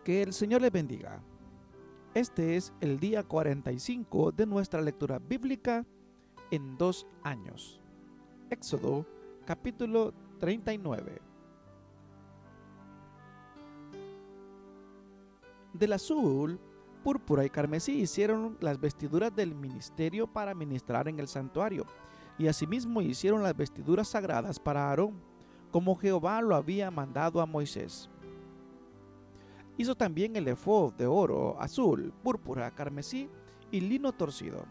Que el Señor les bendiga. Este es el día 45 de nuestra lectura bíblica en 2 años. Éxodo capítulo 39. Del azul, púrpura y carmesí hicieron las vestiduras del ministerio para ministrar en el santuario, y asimismo hicieron las vestiduras sagradas para Aarón, como Jehová lo había mandado a Moisés. Hizo también el efod de oro, azul, púrpura, carmesí y lino torcido.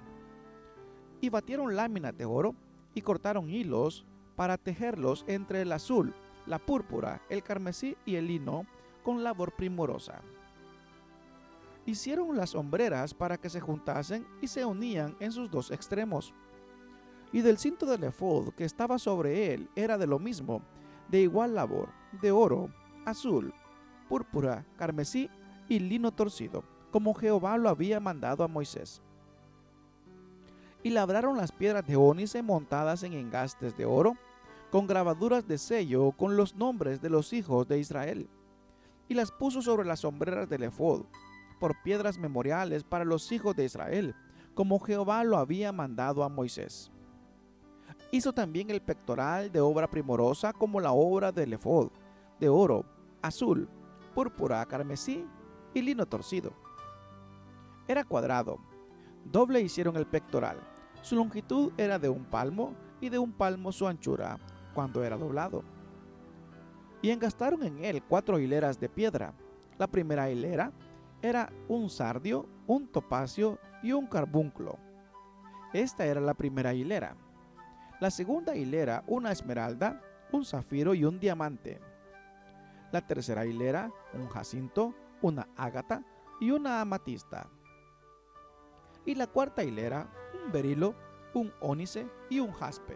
Y batieron láminas de oro y cortaron hilos para tejerlos entre el azul, la púrpura, el carmesí y el lino con labor primorosa. Hicieron las hombreras para que se juntasen y se unían en sus dos extremos. Y del cinto del efod que estaba sobre él era de lo mismo, de igual labor, de oro, azul, púrpura, carmesí y lino torcido, como Jehová lo había mandado a Moisés. Y labraron las piedras de ónice montadas en engastes de oro, con grabaduras de sello con los nombres de los hijos de Israel, y las puso sobre las sombreras del efod, por piedras memoriales para los hijos de Israel, como Jehová lo había mandado a Moisés. Hizo también el pectoral de obra primorosa como la obra del efod, de oro, azul, púrpura, carmesí y lino torcido. Era cuadrado, doble hicieron el pectoral. Su longitud era de 1 palmo y de 1 palmo su anchura, cuando era doblado. Y engastaron en él 4 hileras de piedra. La primera hilera era un sardio, un topacio y un carbunclo. Esta era la primera hilera. La segunda hilera, una esmeralda, un zafiro y un diamante. La tercera hilera, un jacinto, una ágata y una amatista. Y la cuarta hilera, un berilo, un ónice y un jaspe.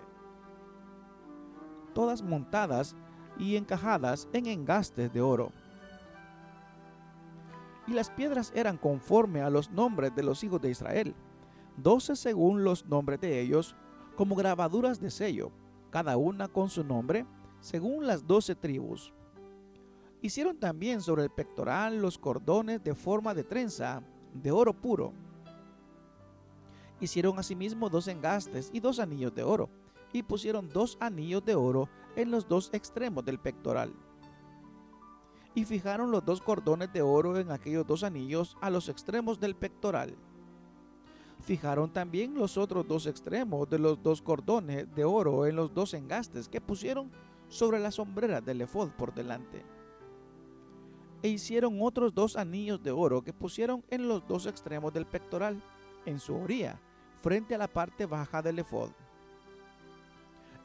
Todas montadas y encajadas en engastes de oro. Y las piedras eran conforme a los nombres de los hijos de Israel, 12 según los nombres de ellos, como grabaduras de sello, cada una con su nombre, según las 12 tribus. Hicieron también sobre el pectoral los cordones de forma de trenza, de oro puro. Hicieron asimismo 2 engastes y 2 anillos de oro, y pusieron 2 anillos de oro en los 2 extremos del pectoral. Y fijaron los 2 cordones de oro en aquellos 2 anillos a los extremos del pectoral. Fijaron también los otros 2 extremos de los 2 cordones de oro en los 2 engastes que pusieron sobre las sombreras del efod por delante. E hicieron otros 2 anillos de oro que pusieron en los 2 extremos del pectoral, en su orilla, frente a la parte baja del efod.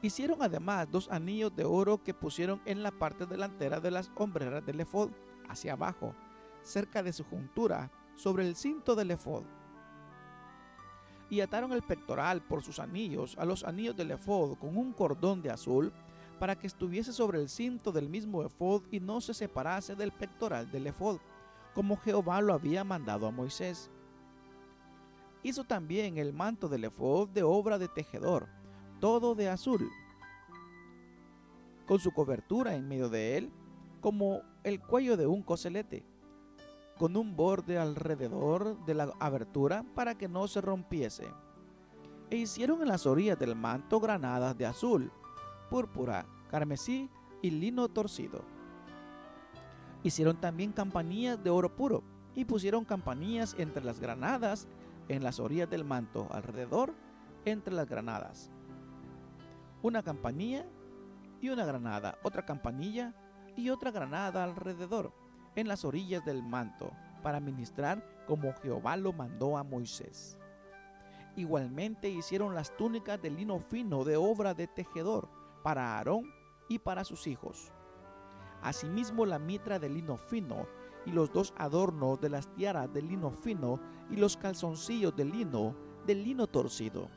Hicieron además 2 anillos de oro que pusieron en la parte delantera de las hombreras del efod, hacia abajo, cerca de su juntura, sobre el cinto del efod. Y ataron el pectoral por sus anillos a los anillos del efod con un cordón de azul, para que estuviese sobre el cinto del mismo efod y no se separase del pectoral del efod, como Jehová lo había mandado a Moisés. Hizo también el manto del efod de obra de tejedor, todo de azul, con su cobertura en medio de él, como el cuello de un coselete, con un borde alrededor de la abertura para que no se rompiese. E hicieron en las orillas del manto granadas de azul, púrpura, carmesí y lino torcido. Hicieron también campanillas de oro puro, y pusieron campanillas entre las granadas en las orillas del manto, alrededor entre las granadas. Una campanilla y una granada, otra campanilla y otra granada alrededor, en las orillas del manto, para ministrar como Jehová lo mandó a Moisés. Igualmente hicieron las túnicas de lino fino de obra de tejedor, para Aarón y para sus hijos. Asimismo la mitra de lino fino, y los 2 adornos de las tiaras de lino fino, y los calzoncillos de lino torcido.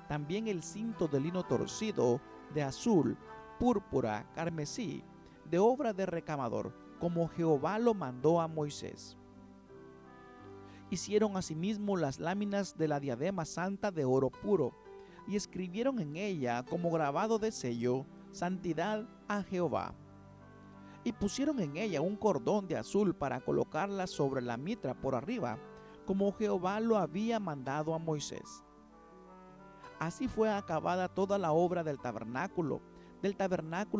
También el cinto de lino torcido, de azul, púrpura, carmesí, de obra de recamador, como Jehová lo mandó a Moisés. Hicieron asimismo las láminas de la diadema santa de oro puro, y escribieron en ella como grabado de sello, santidad a Jehová. y pusieron en ella un cordón de azul para colocarla sobre la mitra por arriba, como Jehová lo había mandado a Moisés. Así fue acabada toda la obra del tabernáculo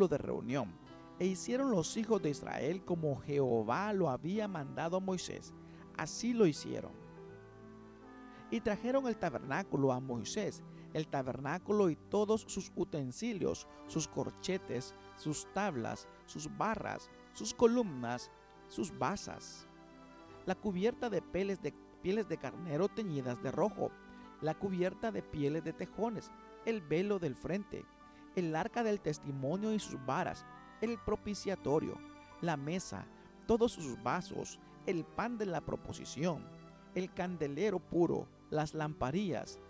de reunión, e hicieron los hijos de Israel como Jehová lo había mandado a Moisés. Así lo hicieron. Y trajeron el tabernáculo a Moisés, el tabernáculo y todos sus utensilios, sus corchetes, sus tablas, sus barras, sus columnas, sus basas, la cubierta de pieles de carnero teñidas de rojo, la cubierta de pieles de tejones, el velo del frente, el arca del testimonio y sus varas, el propiciatorio, la mesa, todos sus vasos, el pan de la proposición, el candelero puro, las lamparillas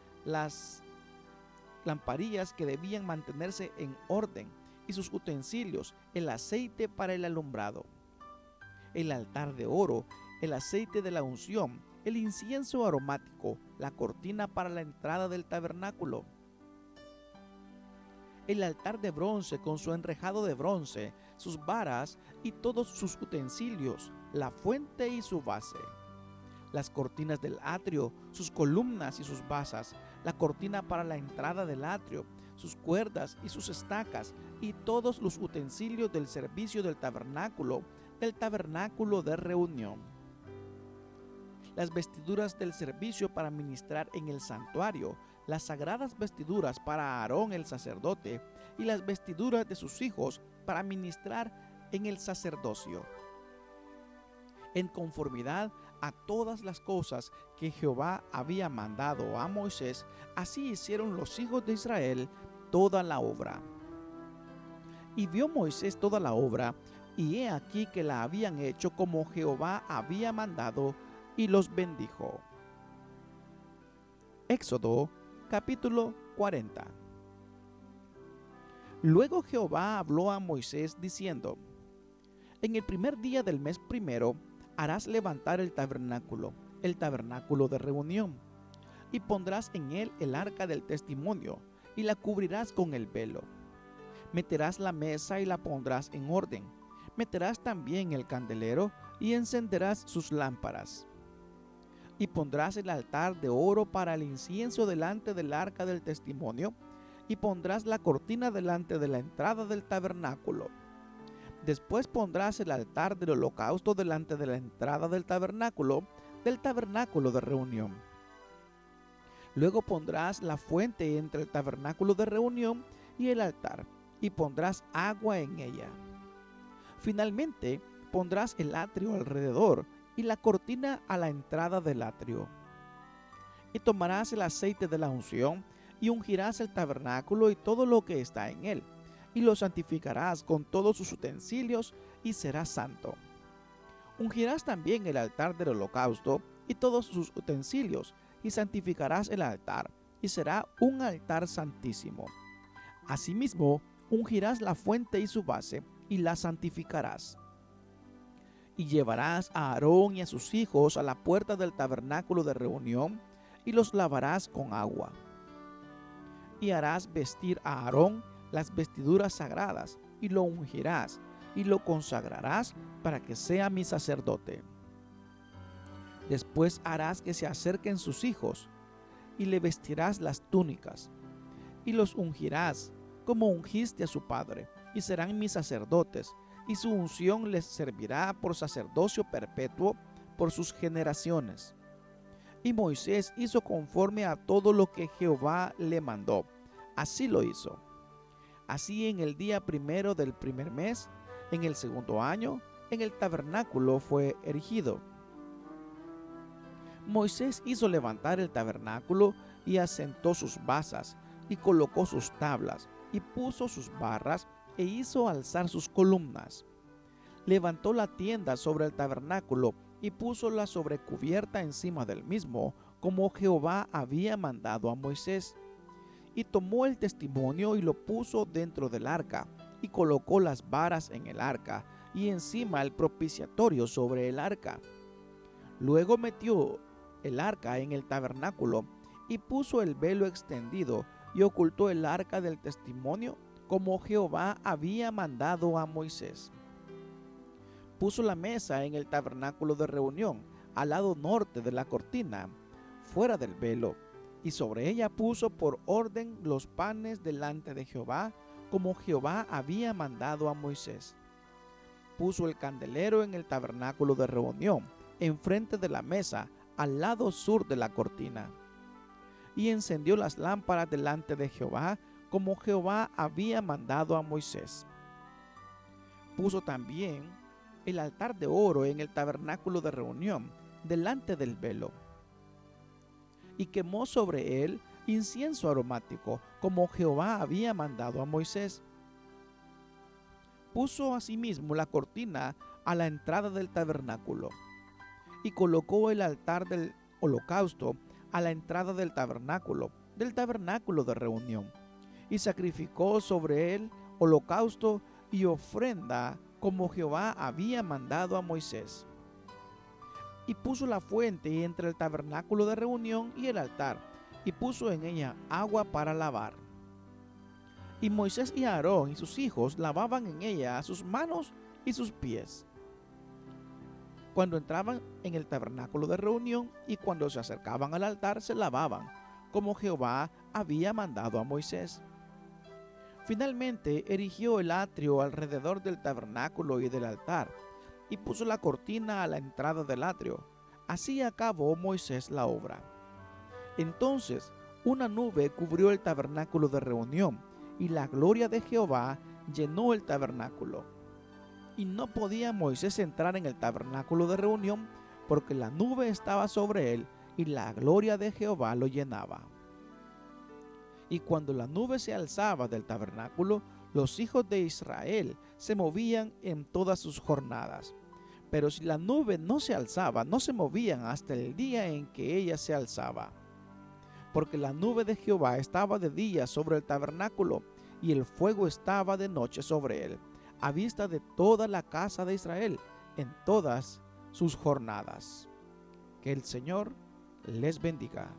que debían mantenerse en orden, y sus utensilios, el aceite para el alumbrado, el altar de oro, el aceite de la unción, el incienso aromático, la cortina para la entrada del tabernáculo, el altar de bronce con su enrejado de bronce, sus varas y todos sus utensilios, la fuente y su base, las cortinas del atrio, sus columnas y sus basas, la cortina para la entrada del atrio, sus cuerdas y sus estacas, y todos los utensilios del servicio del tabernáculo de reunión. Las vestiduras del servicio para ministrar en el santuario, las sagradas vestiduras para Aarón el sacerdote, y las vestiduras de sus hijos para ministrar en el sacerdocio, en conformidad a todas las cosas que Jehová había mandado a Moisés. Así hicieron los hijos de Israel toda la obra. Y vio Moisés toda la obra, y he aquí que la habían hecho como Jehová había mandado, y los bendijo. Éxodo capítulo 40. Luego Jehová habló a Moisés diciendo: en el primer día del mes primero harás levantar el tabernáculo de reunión, y pondrás en él el arca del testimonio, y la cubrirás con el velo. Meterás la mesa y la pondrás en orden. Meterás también el candelero y encenderás sus lámparas. Y pondrás el altar de oro para el incienso delante del arca del testimonio, y pondrás la cortina delante de la entrada del tabernáculo. Después pondrás el altar del holocausto delante de la entrada del tabernáculo de reunión. Luego pondrás la fuente entre el tabernáculo de reunión y el altar, y pondrás agua en ella. Finalmente pondrás el atrio alrededor y la cortina a la entrada del atrio. Y tomarás el aceite de la unción y ungirás el tabernáculo y todo lo que está en él, y lo santificarás con todos sus utensilios, y será santo. Ungirás también el altar del holocausto y todos sus utensilios, y santificarás el altar, y será un altar santísimo. Asimismo, ungirás la fuente y su base, y la santificarás. Y llevarás a Aarón y a sus hijos a la puerta del tabernáculo de reunión, y los lavarás con agua. Y harás vestir a Aarón las vestiduras sagradas, y lo ungirás, y lo consagrarás para que sea mi sacerdote. Después harás que se acerquen sus hijos, y le vestirás las túnicas, y los ungirás como ungiste a su padre, y serán mis sacerdotes, y su unción les servirá por sacerdocio perpetuo por sus generaciones. Y Moisés hizo conforme a todo lo que Jehová le mandó. Así lo hizo. Así en el día primero del primer mes, en el segundo año, en el tabernáculo fue erigido. Moisés hizo levantar el tabernáculo y asentó sus basas, y colocó sus tablas, y puso sus barras, e hizo alzar sus columnas. Levantó la tienda sobre el tabernáculo, y púsola sobre cubierta encima del mismo, como Jehová había mandado a Moisés. Y tomó el testimonio y lo puso dentro del arca, y colocó las varas en el arca, y encima el propiciatorio sobre el arca. Luego metió el arca en el tabernáculo, y puso el velo extendido, y ocultó el arca del testimonio, como Jehová había mandado a Moisés. puso la mesa en el tabernáculo de reunión, al lado norte de la cortina, fuera del velo, y sobre ella puso por orden los panes delante de Jehová, como Jehová había mandado a Moisés. Puso el candelero en el tabernáculo de reunión, enfrente de la mesa, al lado sur de la cortina. Y encendió las lámparas delante de Jehová, como Jehová había mandado a Moisés. Puso también el altar de oro en el tabernáculo de reunión, delante del velo. Y quemó sobre él incienso aromático, como Jehová había mandado a Moisés. Puso asimismo la cortina a la entrada del tabernáculo, y colocó el altar del holocausto a la entrada del tabernáculo de reunión, y sacrificó sobre él holocausto y ofrenda, como Jehová había mandado a Moisés. Y puso la fuente entre el tabernáculo de reunión y el altar, y puso en ella agua para lavar. Y Moisés y Aarón y sus hijos lavaban en ella sus manos y sus pies, cuando entraban en el tabernáculo de reunión, y cuando se acercaban al altar se lavaban, como Jehová había mandado a Moisés. Finalmente erigió el atrio alrededor del tabernáculo y del altar, y puso la cortina a la entrada del atrio. Así acabó Moisés la obra. Entonces una nube cubrió el tabernáculo de reunión, y la gloria de Jehová llenó el tabernáculo. Y no podía Moisés entrar en el tabernáculo de reunión, porque la nube estaba sobre él, y la gloria de Jehová lo llenaba. Y cuando la nube se alzaba del tabernáculo, los hijos de Israel se movían en todas sus jornadas. Pero si la nube no se alzaba, no se movían hasta el día en que ella se alzaba. Porque la nube de Jehová estaba de día sobre el tabernáculo, y el fuego estaba de noche sobre él, a vista de toda la casa de Israel, en todas sus jornadas. Que el Señor les bendiga.